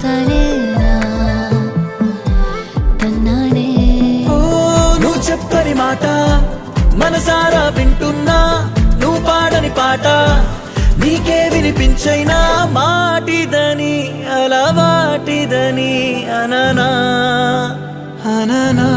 తనేనా తన్నానే నువ్వు చెప్పని మాట మనసారా వింటున్నా, నువ్వు పాడని పాట నీకే వినిపించైనా మాటిదని అలవాటిదని అననా అననా